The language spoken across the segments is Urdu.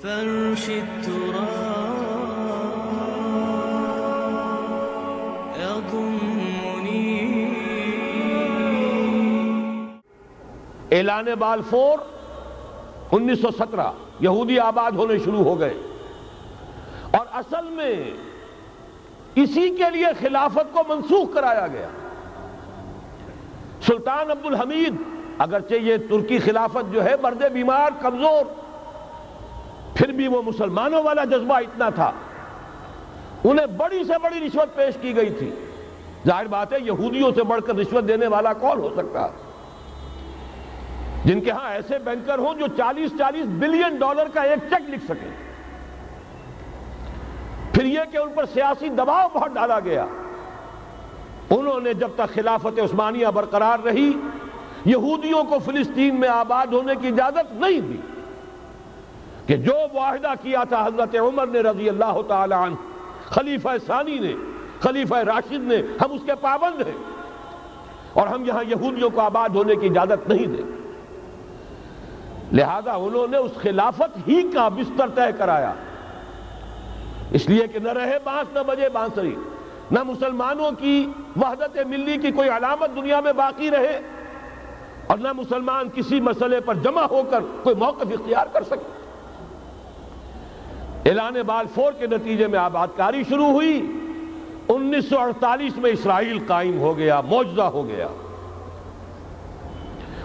فرش التراب يضمني. اعلان بالفور 1917 یہودی آباد ہونے شروع ہو گئے، اور اصل میں اسی کے لیے خلافت کو منسوخ کرایا گیا. سلطان عبد الحمید، اگرچہ یہ ترکی خلافت جو ہے مرد بیمار کمزور، پھر بھی وہ مسلمانوں والا جذبہ اتنا تھا، انہیں بڑی سے بڑی رشوت پیش کی گئی تھی. ظاہر بات ہے یہودیوں سے بڑھ کر رشوت دینے والا کون ہو سکتا، جن کے ہاں ایسے بینکر ہوں جو 40 بلین ڈالر کا ایک چیک لکھ سکیں. پھر یہ کہ ان پر سیاسی دباؤ بہت ڈالا گیا. انہوں نے جب تک خلافت عثمانیہ برقرار رہی یہودیوں کو فلسطین میں آباد ہونے کی اجازت نہیں دی، کہ جو معاہدہ کیا تھا حضرت عمر نے رضی اللہ تعالی عنہ، خلیفہ ثانی نے، خلیفہ راشد نے، ہم اس کے پابند ہیں اور ہم یہاں یہودیوں کو آباد ہونے کی اجازت نہیں دیں. لہذا انہوں نے اس خلافت ہی کا بستر طے کرایا، اس لیے کہ نہ رہے بانس نہ بجے بانسری، نہ مسلمانوں کی وحدت ملی کی کوئی علامت دنیا میں باقی رہے، اور نہ مسلمان کسی مسئلے پر جمع ہو کر کوئی موقف اختیار کر سکے. اعلان بالفور کے نتیجے میں آباد کاری شروع ہوئی. 1948 میں اسرائیل قائم ہو گیا، معجزہ ہو گیا.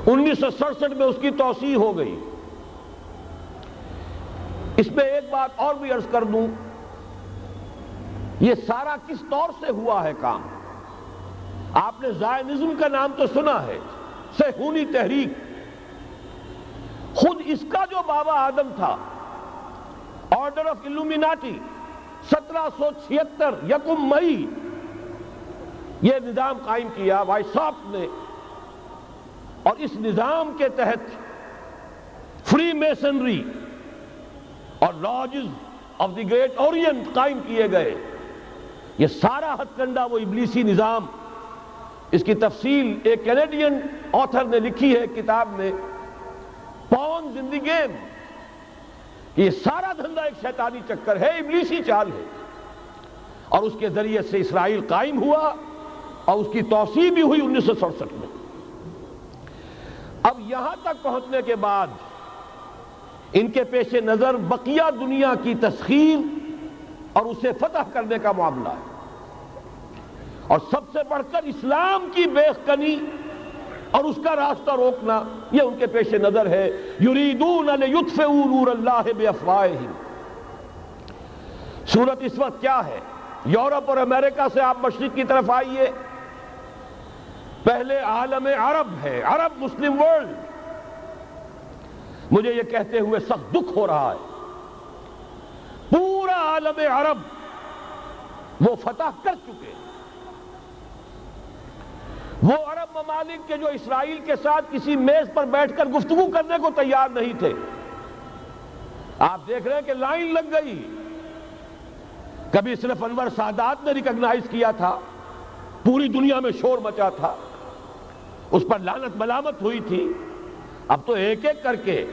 1967 میں اس کی توسیع ہو گئی. اس میں ایک بات اور بھی عرض کر دوں، یہ سارا کس طور سے ہوا ہے کام؟ آپ نے زائنزم کا نام تو سنا ہے، صہیونی تحریک. خود اس کا جو بابا آدم تھا، آرڈر آف الومیناٹی، 1776 یکم مئی یہ نظام قائم کیا وائساپ نے، اور اس نظام کے تحت فری میسنری اور lodges of the great Orient قائم کیے گئے. یہ سارا ہتھ کنڈا وہ ابلیسی نظام، اس کی تفصیل ایک کینیڈین آتھر نے لکھی ہے کتاب میں، پاونز ان دی گیم. یہ سارا دھندا ایک شیطانی چکر ہے، ابلیسی چال ہے، اور اس کے ذریعے سے اسرائیل قائم ہوا اور اس کی توسیع بھی ہوئی 1967 میں. اب یہاں تک پہنچنے کے بعد ان کے پیش نظر بقیہ دنیا کی تسخیر اور اسے فتح کرنے کا معاملہ ہے، اور سب سے بڑھ کر اسلام کی بیخکنی اور اس کا راستہ روکنا یہ ان کے پیش نظر ہے. یریدون لیطفئوا نور اللہ بافواہہم. صورت اس وقت کیا ہے؟ یورپ اور امریکہ سے آپ مشرق کی طرف آئیے، پہلے عالم عرب ہے، عرب مسلم ورلڈ. مجھے یہ کہتے ہوئے سخت دکھ ہو رہا ہے، پورا عالم عرب وہ فتح کر چکے. وہ عرب ممالک کے جو اسرائیل کے ساتھ کسی میز پر بیٹھ کر گفتگو کرنے کو تیار نہیں تھے، آپ دیکھ رہے ہیں کہ لائن لگ گئی. کبھی صرف انور سادات نے ریکگنائز کیا تھا، پوری دنیا میں شور مچا تھا، اس پر لعنت ملامت ہوئی تھی. اب تو ایک ایک کر کے،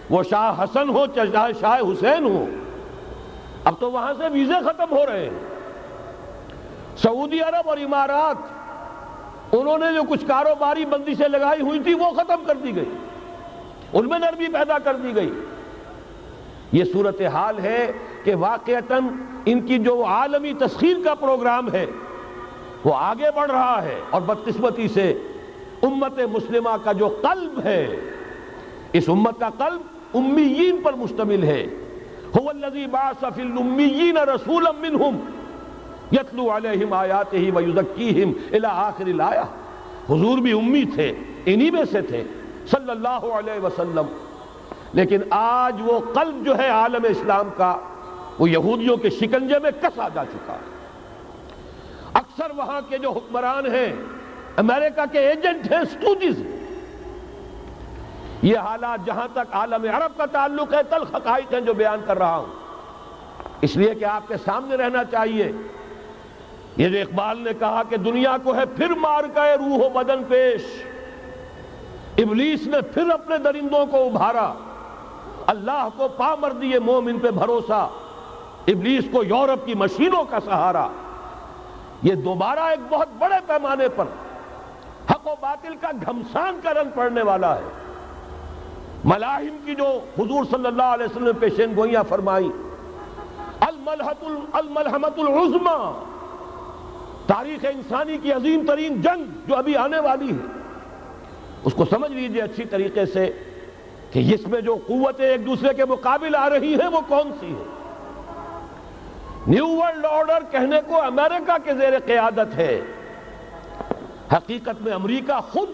وہ شاہ حسن ہو چاہے شاہ حسین ہو، اب تو وہاں سے ویزے ختم ہو رہے ہیں. سعودی عرب اور امارات، انہوں نے جو کچھ کاروباری بندشیں لگائی ہوئی تھی وہ ختم کر دی گئی، ان میں نرمی پیدا کر دی گئی. یہ صورتحال ہے کہ واقعتاً ان کی جو عالمی تسخیر کا پروگرام ہے وہ آگے بڑھ رہا ہے، اور بدقسمتی سے امت مسلمہ کا جو قلب ہے، اس امت کا قلب امیین پر مشتمل ہے. هو الذی بعث فی الامیین رسولا منہم یتلو علیہم آیاتہ ویزکیہم الی آخر الآیہ. حضور بھی امی تھے، انہی میں سے تھے صلی اللہ علیہ وسلم. لیکن آج وہ قلب جو ہے عالم اسلام کا، وہ یہودیوں کے شکنجے میں کسا جا چکا ہے. اکثر وہاں کے جو حکمران ہیں، امریکہ کے ایجنٹ ہیں، سٹوجز. یہ حالات جہاں تک عالم عرب کا تعلق ہے، تلخ حقائق ہیں جو بیان کر رہا ہوں، اس لیے کہ آپ کے سامنے رہنا چاہیے. یہ جو اقبال نے کہا کہ دنیا کو ہے پھر مار گئے روح و بدن پیش، ابلیس نے پھر اپنے درندوں کو ابھارا اللہ کو پامردی مومن پہ بھروسہ، ابلیس کو یورپ کی مشینوں کا سہارا، یہ دوبارہ ایک بہت بڑے پیمانے پر حق و باطل کا گھمسان کا رنگ پڑنے والا ہے۔ ملاحم کی جو حضور صلی اللہ علیہ وسلم نے پیشین گوئیاں فرمائی، الملحمۃ العظمیٰ، تاریخ انسانی کی عظیم ترین جنگ جو ابھی آنے والی ہے، اس کو سمجھ لیجئے اچھی طریقے سے کہ اس میں جو قوتیں ایک دوسرے کے مقابل آ رہی ہیں وہ کون سی ہیں۔ نیو ورلڈ آرڈر کہنے کو امریکہ کے زیر قیادت ہے، حقیقت میں امریکہ خود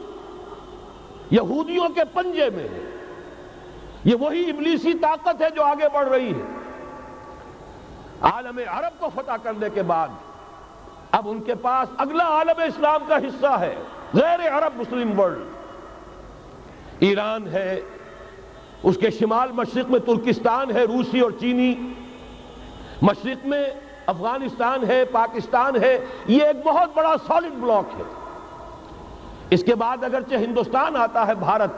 یہودیوں کے پنجے میں ہے۔ یہ وہی ابلیسی طاقت ہے جو آگے بڑھ رہی ہے۔ عالم عرب کو فتح کرنے کے بعد اب ان کے پاس اگلا عالم اسلام کا حصہ ہے، غیر عرب مسلم ورلڈ۔ ایران ہے، اس کے شمال مشرق میں ترکستان ہے، روسی اور چینی، مشرق میں افغانستان ہے، پاکستان ہے، یہ ایک بہت بڑا سالڈ بلاک ہے۔ اس کے بعد اگرچہ ہندوستان آتا ہے، بھارت،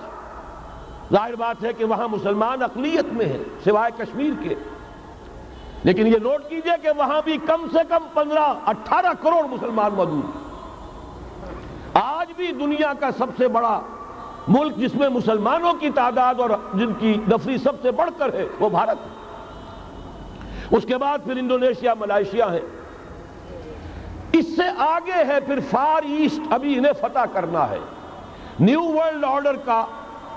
ظاہر بات ہے کہ وہاں مسلمان اقلیت میں ہیں سوائے کشمیر کے، لیکن یہ نوٹ کیجئے کہ وہاں بھی کم سے کم 15-18 کروڑ مسلمان موجود ہیں۔ آج بھی دنیا کا سب سے بڑا ملک جس میں مسلمانوں کی تعداد اور جن کی نفری سب سے بڑھ کر ہے وہ بھارت ہے۔ اس کے بعد پھر انڈونیشیا، ملائیشیا ہے، اس سے آگے ہے پھر فار ایسٹ، ابھی انہیں فتح کرنا ہے۔ نیو ورلڈ آرڈر کا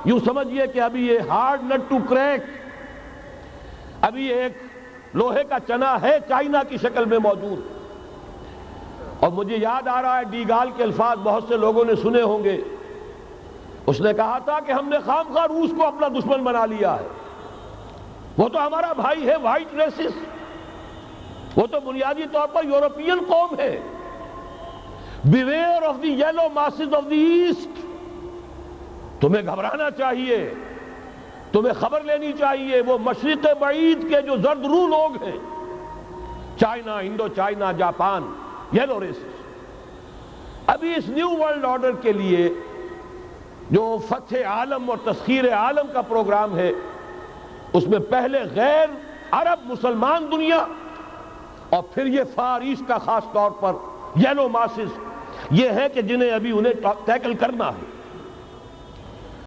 یوں سمجھئے کہ ابھی یہ ہارڈ نٹ ٹو کریک، ابھی ایک لوہے کا چنا ہے چائنا کی شکل میں موجود۔ اور مجھے یاد آ رہا ہے ڈی گال کے الفاظ بہت سے لوگوں نے سنے ہوں گے، اس نے کہا تھا کہ ہم نے خام خواہ روس کو اپنا دشمن بنا لیا ہے، وہ تو ہمارا بھائی ہے، وائٹ ریسس، وہ تو بنیادی طور پر یورپین قوم ہے۔ Beware of the yellow masses of the east, تمہیں گھبرانا چاہیے، تمہیں خبر لینی چاہیے، وہ مشرق بعید کے جو زرد رو لوگ ہیں، China, Indo China, Japan, yellow races. ابھی اس نیو ورلڈ آرڈر کے لیے جو فتح عالم اور تسخیر عالم کا پروگرام ہے، اس میں پہلے غیر عرب مسلمان دنیا اور پھر یہ فار ایسٹ کا خاص طور پر یلو ماسز، یہ ہے کہ جنہیں ابھی انہیں ٹیکل کرنا ہے۔